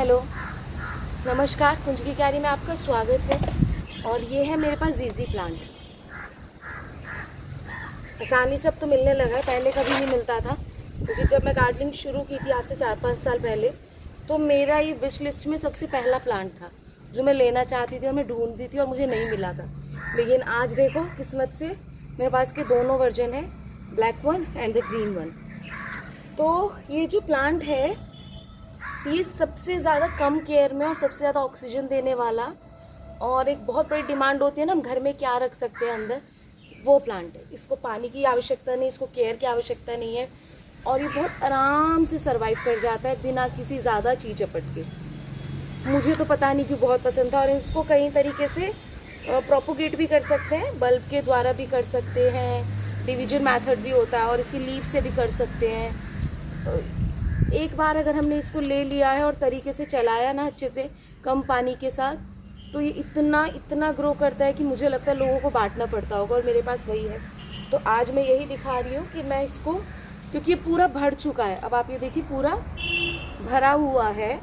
Hello, नमस्कार। कुंज की क्यारी में आपका स्वागत है। और ये है मेरे पास जीजी प्लांट। आसानी से अब तो मिलने लगा है, पहले कभी नहीं मिलता था। क्योंकि जब मैं गार्डनिंग शुरू की थी आज से 4-5 साल पहले, तो मेरा ये विश लिस्ट में सबसे पहला प्लांट था जो मैं लेना चाहती थी और मैं ढूंढती थी और मुझे नहीं मिला था। लेकिन आज देखो, किस्मत से मेरे पास के दोनों वर्जन है, black one and the green one. तो ये जो प्लांट है, ये सबसे ज़्यादा कम केयर में और सबसे ज़्यादा ऑक्सीजन देने वाला, और एक बहुत बड़ी डिमांड होती है ना हम घर में क्या रख सकते हैं अंदर, वो प्लांट है। इसको पानी की आवश्यकता नहीं, इसको केयर की आवश्यकता नहीं है, और ये बहुत आराम से सरवाइव कर जाता है बिना किसी ज़्यादा चीज चपट के। मुझे तो पता नहीं क्यों बहुत पसंद था। और इसको कई तरीके से प्रोपोगेट भी कर सकते हैं, बल्ब के द्वारा भी कर सकते हैं, डिवीजन मेथड भी होता है, और इसकी लीव से भी कर सकते हैं। एक बार अगर हमने इसको ले लिया है और तरीके से चलाया ना अच्छे से, कम पानी के साथ, तो ये इतना इतना ग्रो करता है कि मुझे लगता है लोगों को बांटना पड़ता होगा, और मेरे पास वही है। तो आज मैं यही दिखा रही हूँ कि मैं इसको, क्योंकि ये पूरा भर चुका है, अब आप ये देखिए पूरा भरा हुआ है,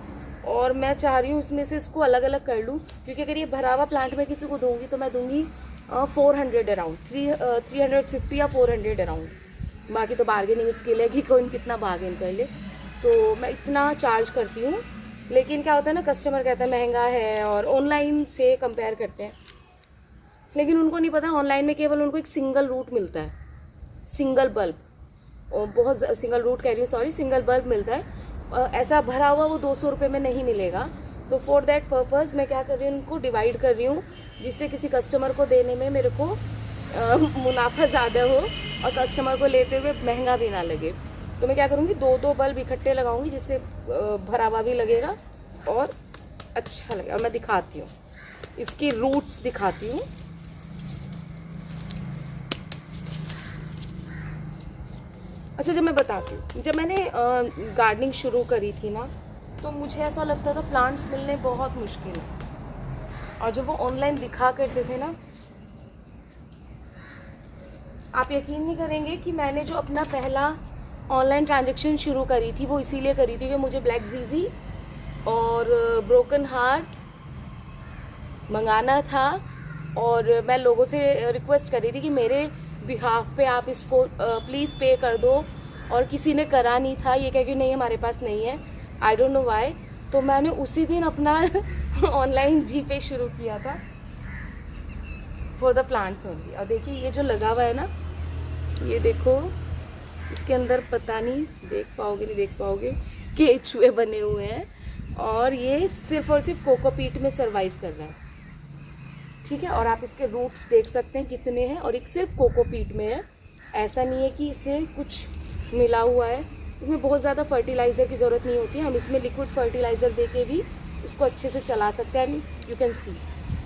और मैं चाह रही हूँ इसमें से इसको अलग अलग कर लूँ। क्योंकि अगर ये भरा हुआ प्लांट मैं किसी को दूँगी तो मैं दूँगी 400 अराउंड, 350 या 400 अराउंड। बाकी तो बार्गेनिंग स्किल है कि कौन कितना बार्गेन कर ले, तो मैं इतना चार्ज करती हूँ। लेकिन क्या होता है ना, कस्टमर कहता है महंगा है, और ऑनलाइन से कंपेयर करते हैं। लेकिन उनको नहीं पता, ऑनलाइन में केवल उनको एक सिंगल रूट मिलता है, सिंगल बल्ब, और बहुत सिंगल रूट कह रही हूँ, सॉरी, सिंगल बल्ब मिलता है। ऐसा भरा हुआ वो 200 रुपये में नहीं मिलेगा। तो फॉर दैट पर्पज़ मैं क्या कर रही हूँ, उनको डिवाइड कर रही हूँ, जिससे किसी कस्टमर को देने में मेरे को मुनाफा ज़्यादा हो और कस्टमर को लेते हुए महंगा भी ना लगे। तो मैं क्या करूँगी, 2-2 बल्ब इकट्ठे लगाऊंगी, जिससे भरा हुआ भी लगेगा और अच्छा लगेगा। और मैं दिखाती हूँ, इसकी रूट्स दिखाती हूँ। अच्छा, जब मैं बताती हूँ, जब मैंने गार्डनिंग शुरू करी थी ना, तो मुझे ऐसा लगता था प्लांट्स मिलने बहुत मुश्किल है। और जब वो ऑनलाइन दिखा करते थे ना, आप यकीन नहीं करेंगे कि मैंने जो अपना पहला ऑनलाइन ट्रांजैक्शन शुरू करी थी वो इसीलिए करी थी कि मुझे ब्लैक जीजी और ब्रोकन हार्ट मंगाना था। और मैं लोगों से रिक्वेस्ट करी थी कि मेरे बिहाफ पे आप इसको प्लीज़ पे कर दो, और किसी ने करा नहीं था। ये कह कि नहीं हमारे पास नहीं है, आई डोंट नो वाई। तो मैंने उसी दिन अपना ऑनलाइन जीपे शुरू किया था फॉर द प्लांट्स ओनली। और देखिए ये जो लगा हुआ है ना, ये देखो, इसके अंदर पता नहीं देख पाओगे नहीं देख पाओगे, केचुए बने हुए हैं, और ये सिर्फ और सिर्फ कोकोपीट में सरवाइव कर रहा है, ठीक है। और आप इसके रूट्स देख सकते हैं कितने हैं, और एक सिर्फ कोकोपीट में है। ऐसा नहीं है कि इसे कुछ मिला हुआ है। इसमें बहुत ज़्यादा फर्टिलाइज़र की ज़रूरत नहीं होती है, हम इसमें लिक्विड फर्टिलाइज़र दे के भी इसको अच्छे से चला सकते हैं, यू कैन सी।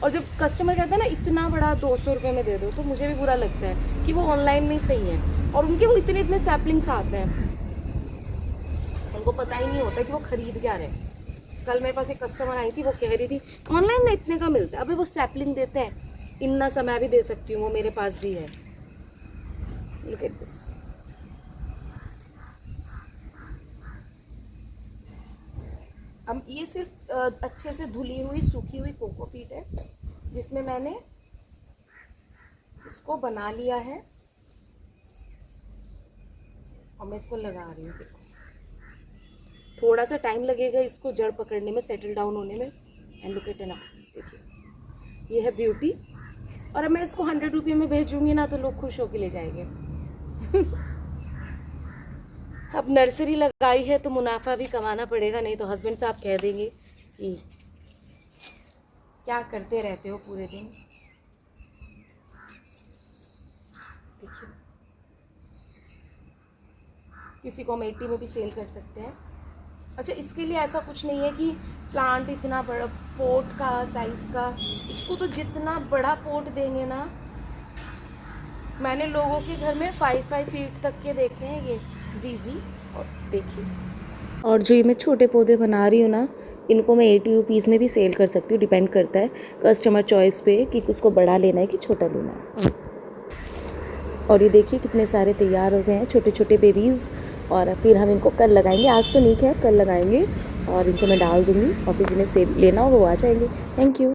और जब कस्टमर कहता है ना इतना बड़ा 200 रुपये में दे दो, तो मुझे भी बुरा लगता है कि वो ऑनलाइन में सही है, और उनके वो इतने इतने सैपलिंग्स आते हैं, उनको पता ही नहीं होता कि वो खरीद क्या रहे हैं। कल मेरे पास एक कस्टमर आई थी, वो कह रही थी ऑनलाइन में इतने का मिलता है, अभी वो सैपलिंग देते हैं, इतना समय भी दे सकती हूँ, वो मेरे पास भी है। Look at this. अब ये सिर्फ अच्छे से धुली हुई सूखी हुई कोकोपीट है, जिसमें मैंने इसको बना लिया है, और मैं इसको लगा रही हूँ। देखो थोड़ा सा टाइम लगेगा इसको जड़ पकड़ने में, सेटल डाउन होने में। एंड लुक एट इट, देखिए ये है ब्यूटी। और अब मैं इसको 100 रुपये में भेजूंगी ना, तो लोग खुश होकर ले जाएंगे। अब नर्सरी लगाई है तो मुनाफा भी कमाना पड़ेगा, नहीं तो हस्बैंड साहब कह देंगे कि क्या करते रहते हो पूरे दिन। देखिए, किसी को हम 80 में भी सेल कर सकते हैं। अच्छा, इसके लिए ऐसा कुछ नहीं है कि प्लांट इतना बड़ा पोट का साइज का, इसको तो जितना बड़ा पोट देंगे ना, मैंने लोगों के घर में 5-5 फीट तक के देखे हैं ये जीजी। और देखिए, और जो ये मैं छोटे पौधे बना रही हूँ ना, इनको मैं 80 रुपीज़ में भी सेल कर सकती हूँ, डिपेंड करता है कस्टमर चॉइस पे कि उसको बड़ा लेना है कि छोटा लेना है। और ये देखिए कितने सारे तैयार हो गए हैं, छोटे छोटे बेबीज़। और फिर हम इनको कल लगाएंगे, आज तो नहीं, खैर कल लगाएंगे। और इनको मैं डाल दूँगी और फिर जिन्हें सेब लेना हो वो आ जाएंगे। Thank you.